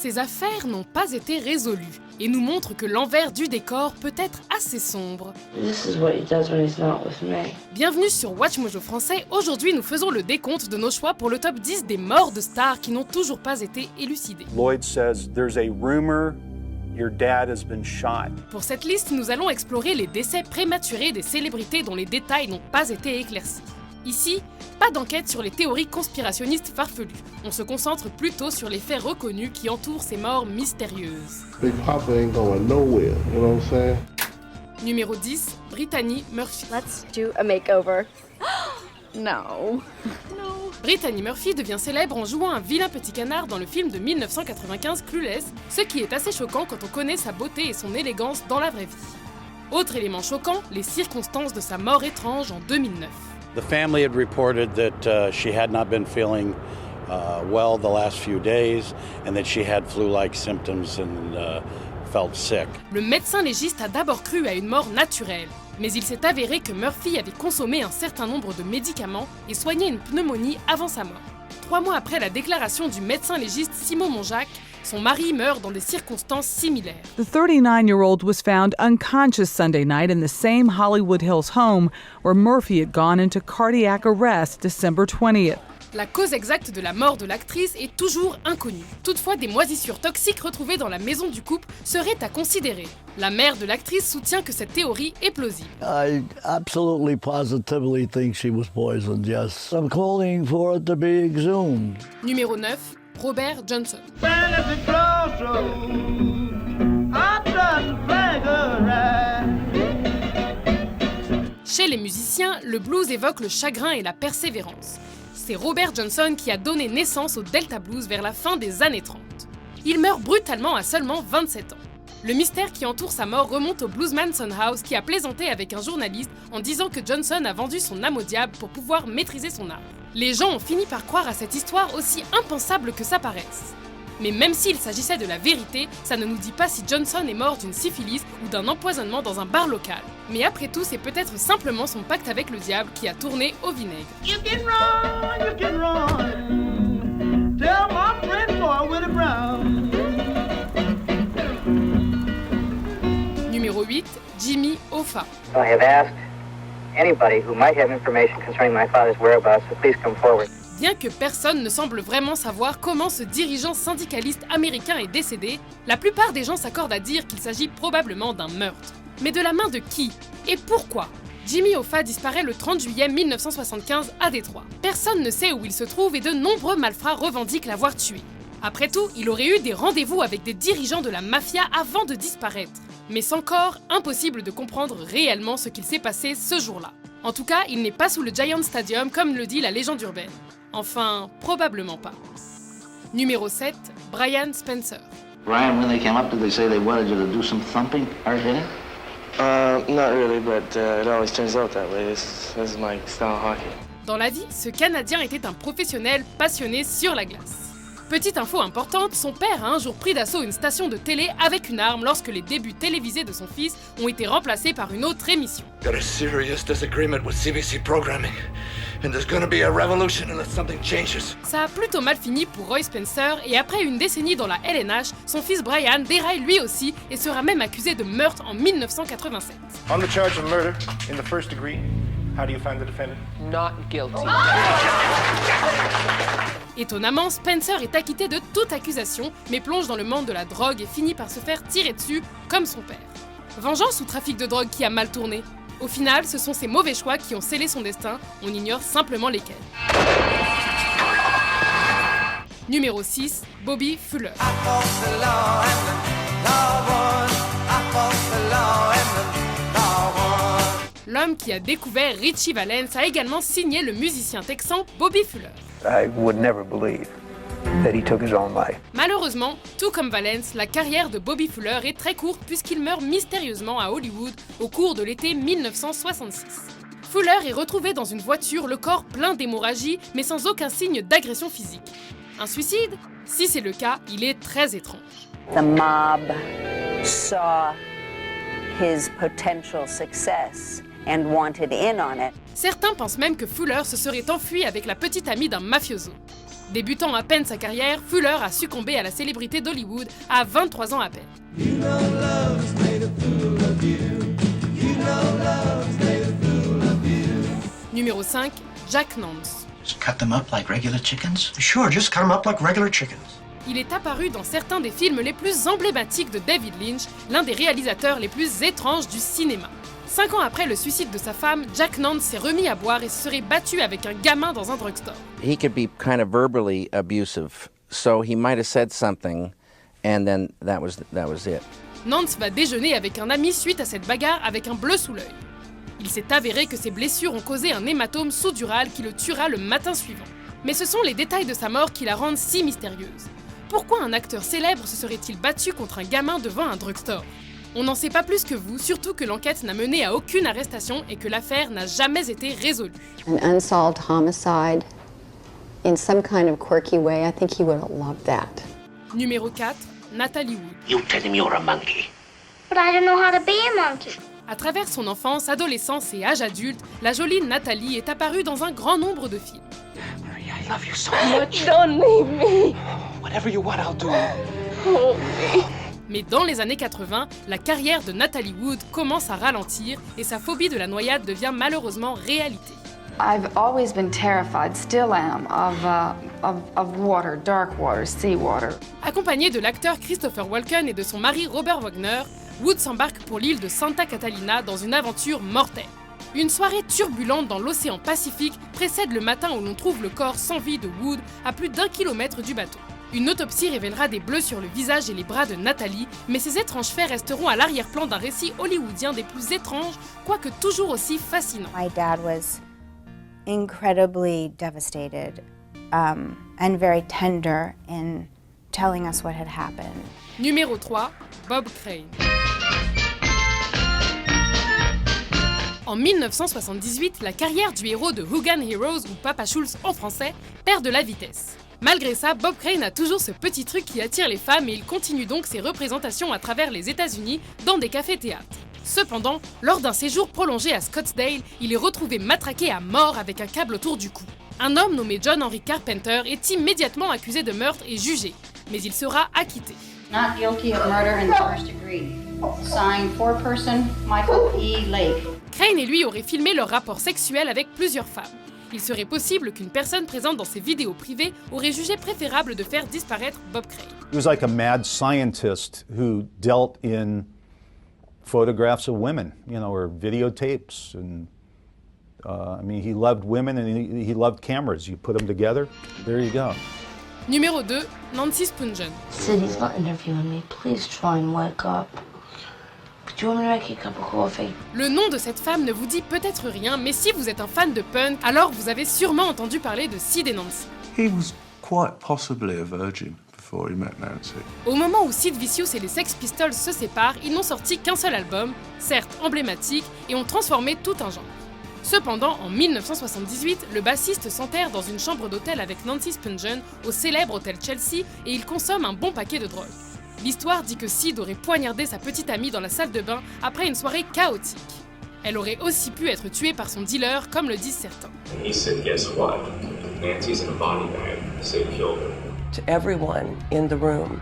Ces affaires n'ont pas été résolues et nous montrent que l'envers du décor peut être assez sombre. Bienvenue sur WatchMojo français, aujourd'hui nous faisons le décompte de nos choix pour le top 10 des morts de stars qui n'ont toujours pas été élucidées. Lloyd says there's a rumor your dad has been shot. Pour cette liste, nous allons explorer les décès prématurés des célébrités dont les détails n'ont pas été éclaircis. Ici, pas d'enquête sur les théories conspirationnistes farfelues. On se concentre plutôt sur les faits reconnus qui entourent ces morts mystérieuses. Big Papa ain't going nowhere, you know what I'm saying? Numéro 10, Brittany Murphy. Let's do a makeover. No. Brittany Murphy devient célèbre en jouant un vilain petit canard dans le film de 1995 Clueless, ce qui est assez choquant quand on connaît sa beauté et son élégance dans la vraie vie. Autre élément choquant, les circonstances de sa mort étrange en 2009. The family had reported that she had not been feeling well the last few days and that she had flu-like symptoms and felt sick. Le médecin légiste a d'abord cru à une mort naturelle, mais il s'est avéré que Murphy avait consommé un certain nombre de médicaments et soigné une pneumonie avant sa mort. 3 mois après la déclaration du médecin légiste Simon Monjac, son mari meurt dans des circonstances similaires. The 39-year-old was found unconscious Sunday night in the same Hollywood Hills home where Murphy had gone into cardiac arrest December 20th. La cause exacte de la mort de l'actrice est toujours inconnue. Toutefois, des moisissures toxiques retrouvées dans la maison du couple seraient à considérer. La mère de l'actrice soutient que cette théorie est plausible. I absolutely positively think she was poisoned, yes. I'm calling for it to be exhumed. Numéro 9, Robert Johnson. Chez les musiciens, le blues évoque le chagrin et la persévérance. C'est Robert Johnson qui a donné naissance au Delta Blues vers la fin des années 30. Il meurt brutalement à seulement 27 ans. Le mystère qui entoure sa mort remonte au bluesman Son House qui a plaisanté avec un journaliste en disant que Johnson a vendu son âme au diable pour pouvoir maîtriser son art. Les gens ont fini par croire à cette histoire aussi impensable que ça paraisse. Mais même s'il s'agissait de la vérité, ça ne nous dit pas si Johnson est mort d'une syphilis ou d'un empoisonnement dans un bar local. Mais après tout, c'est peut-être simplement son pacte avec le diable qui a tourné au vinaigre. You can run, tell my friend boy Willie Brown. Numéro 8, Jimmy Hoffa. I have asked anybody who might have information concerning my father's whereabouts to please come forward. Bien que personne ne semble vraiment savoir comment ce dirigeant syndicaliste américain est décédé, la plupart des gens s'accordent à dire qu'il s'agit probablement d'un meurtre. Mais de la main de qui? Et pourquoi? Jimmy Hoffa disparaît le 30 juillet 1975 à Détroit. Personne ne sait où il se trouve et de nombreux malfrats revendiquent l'avoir tué. Après tout, il aurait eu des rendez-vous avec des dirigeants de la mafia avant de disparaître. Mais c'est encore impossible de comprendre réellement ce qu'il s'est passé ce jour-là. En tout cas, il n'est pas sous le Giant Stadium comme le dit la légende urbaine. Enfin, probablement pas. Numéro 7, Brian Spencer. Brian, when they came up, did they say they wanted you to do some thumping, hard hitting? Not really, but it always turns out that way. This is my style of hockey. Dans la vie, ce Canadien était un professionnel passionné sur la glace. Petite info importante, son père a un jour pris d'assaut une station de télé avec une arme lorsque les débuts télévisés de son fils ont été remplacés par une autre émission. Got a serious disagreement with CBC programming, and there's gonna be a revolution unless something changes. Ça a plutôt mal fini pour Roy Spencer et après une décennie dans la LNH, son fils Brian déraille lui aussi et sera même accusé de meurtre en 1987. On the charge of murder in the first degree, how do you find the defendant? Not guilty. Étonnamment, Spencer est acquitté de toute accusation, mais plonge dans le monde de la drogue et finit par se faire tirer dessus, comme son père. Vengeance ou trafic de drogue qui a mal tourné? Au final, ce sont ses mauvais choix qui ont scellé son destin, on ignore simplement lesquels. Numéro 6, Bobby Fuller. L'homme qui a découvert Richie Valens a également signé le musicien texan Bobby Fuller. I would never believe that he took his own life. Malheureusement, tout comme Valens, la carrière de Bobby Fuller est très courte puisqu'il meurt mystérieusement à Hollywood au cours de l'été 1966. Fuller est retrouvé dans une voiture, le corps plein d'hémorragie, mais sans aucun signe d'agression physique. Un suicide? Si c'est le cas, il est très étrange. The mob saw his potential success and wanted in on it. Certains pensent même que Fuller se serait enfui avec la petite amie d'un mafioso. Débutant à peine sa carrière, Fuller a succombé à la célébrité d'Hollywood à 23 ans à peine. Numéro 5, Jack Nance. Just cut them up like regular chickens? Sure, just cut them up like regular chickens. Il est apparu dans certains des films les plus emblématiques de David Lynch, l'un des réalisateurs les plus étranges du cinéma. 5 ans après le suicide de sa femme, Jack Nance s'est remis à boire et se serait battu avec un gamin dans un drugstore. He could be kind of verbally abusive, so he might have said something, and then that was it. Nance va déjeuner avec un ami suite à cette bagarre avec un bleu sous l'œil. Il s'est avéré que ses blessures ont causé un hématome sous-dural qui le tuera le matin suivant. Mais ce sont les détails de sa mort qui la rendent si mystérieuse. Pourquoi un acteur célèbre se serait-il battu contre un gamin devant un drugstore ? On n'en sait pas plus que vous, surtout que l'enquête n'a mené à aucune arrestation et que l'affaire n'a jamais été résolue. An unsolved homicide in some kind of quirky way. I think he would have loved that. Numéro 4, Natalie Wood. You tell him you're a monkey. But I don't know how to be a monkey. À travers son enfance, adolescence et âge adulte, la jolie Natalie est apparue dans un grand nombre de films. I love you so much. Don't leave me. Whatever you want, I'll do. Hold me. Mais dans les années 80, la carrière de Natalie Wood commence à ralentir et sa phobie de la noyade devient malheureusement réalité. I've always been terrified, still am, of water, dark water, sea water. Accompagnée de l'acteur Christopher Walken et de son mari Robert Wagner, Wood s'embarque pour l'île de Santa Catalina dans une aventure mortelle. Une soirée turbulente dans l'océan Pacifique précède le matin où l'on trouve le corps sans vie de Wood à plus d'1 kilomètre du bateau. Une autopsie révélera des bleus sur le visage et les bras de Natalie, mais ces étranges faits resteront à l'arrière-plan d'un récit hollywoodien des plus étranges, quoique toujours aussi fascinant. My dad was incredibly devastated and very tender in telling us what had happened. Numéro 3, Bob Crane. En 1978, la carrière du héros de Hogan Heroes, ou Papa Schultz en français, perd de la vitesse. Malgré ça, Bob Crane a toujours ce petit truc qui attire les femmes et il continue donc ses représentations à travers les États-Unis dans des cafés-théâtres. Cependant, lors d'un séjour prolongé à Scottsdale, il est retrouvé matraqué à mort avec un câble autour du cou. Un homme nommé John Henry Carpenter est immédiatement accusé de meurtre et jugé, mais il sera acquitté. Not guilty of murder in the first degree. Signed, foreperson, Michael P. Lake. Crane et lui auraient filmé leur rapport sexuel avec plusieurs femmes. Il serait possible qu'une personne présente dans ses vidéos privées aurait jugé préférable de faire disparaître Bob Crane. He was like a mad scientist who dealt in photographs of women, or videotapes. And he loved women and he loved cameras. You put them together, there you go. Numéro 2, Nancy Spungen. Sid, he's not interviewing me. Please try and wake up. Do you want me to make you a cup of coffee? Le nom de cette femme ne vous dit peut-être rien, mais si vous êtes un fan de punk, alors vous avez sûrement entendu parler de Sid et Nancy. He was quite possibly a virgin before he met Nancy. Au moment où Sid Vicious et les Sex Pistols se séparent, ils n'ont sorti qu'un seul album, certes emblématique, et ont transformé tout un genre. Cependant, en 1978, le bassiste s'enterre dans une chambre d'hôtel avec Nancy Spungen au célèbre hôtel Chelsea et il consomme un bon paquet de drogue. L'histoire dit que Sid aurait poignardé sa petite amie dans la salle de bain après une soirée chaotique. Elle aurait aussi pu être tuée par son dealer, comme le disent certains. He said, guess what? Nancy's in a body bag. Sid killed her. To everyone in the room,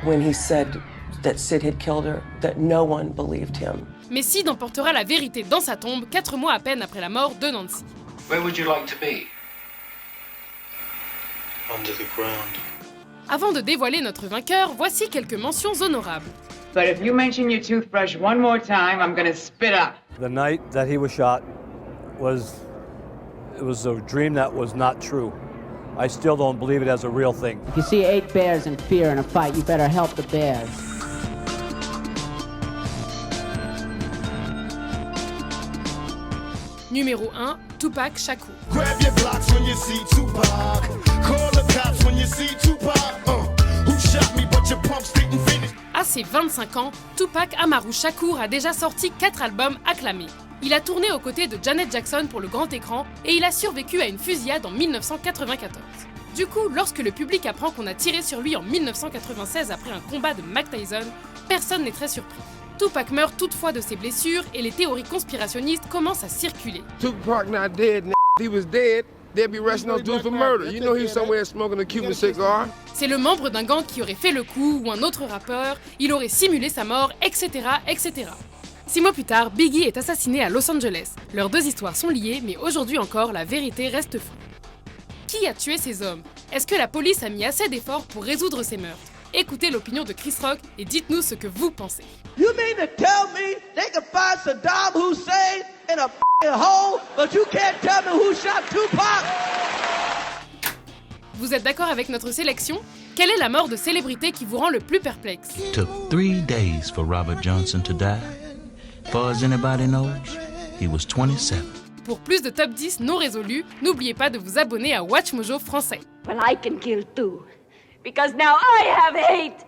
when he said that Sid had killed her, that no one believed him. Mais Sid emportera la vérité dans sa tombe 4 mois à peine après la mort de Nancy. Where would you like to be? Under the ground. Avant de dévoiler notre vainqueur, voici quelques mentions honorables. But if you mention your toothbrush one more time, I'm gonna spit up. The night that he was shot was a dream that was not true. I still don't believe it as a real thing. If you see 8 bears in fear in a fight, you better help the bears. Numéro 1, Tupac Shakur. Grab your blocks when you see Tupac. Call the cops when you see Tupac. Who shot me but your pumps didn't finish. À ses 25 ans, Tupac Amaru Shakur a déjà sorti 4 albums acclamés. Il a tourné aux côtés de Janet Jackson pour le grand écran et il a survécu à une fusillade en 1994. Du coup, lorsque le public apprend qu'on a tiré sur lui en 1996 après un combat de Mike Tyson, personne n'est très surpris. Tupac meurt toutefois de ses blessures et les théories conspirationnistes commencent à circuler. Tupac not dead, he was dead. they'd be arresting those dudes for murder. You know he's somewhere smoking a Cuban cigar. C'est le membre d'un gang qui aurait fait le coup, ou un autre rappeur, il aurait simulé sa mort, etc., etc. 6 mois plus tard, Biggie est assassiné à Los Angeles. Leurs deux histoires sont liées, mais aujourd'hui encore, la vérité reste floue. Qui a tué ces hommes? Est-ce que la police a mis assez d'efforts pour résoudre ces meurtres? Écoutez l'opinion de Chris Rock et dites-nous ce que vous pensez. You mean to tell me they could find Saddam Hussein in a f***ing hole, but you can't tell me who shot Tupac? Vous êtes d'accord avec notre sélection? Quelle est la mort de célébrité qui vous rend le plus perplexe? Took 3 days for Robert Johnson to die. Far as anybody knows, he was 27. Pour plus de top 10 non résolus, n'oubliez pas de vous abonner à Watch Mojo français. Well, I can kill too. Because now I have hate.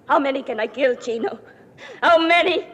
How many can I kill, Chino? How many?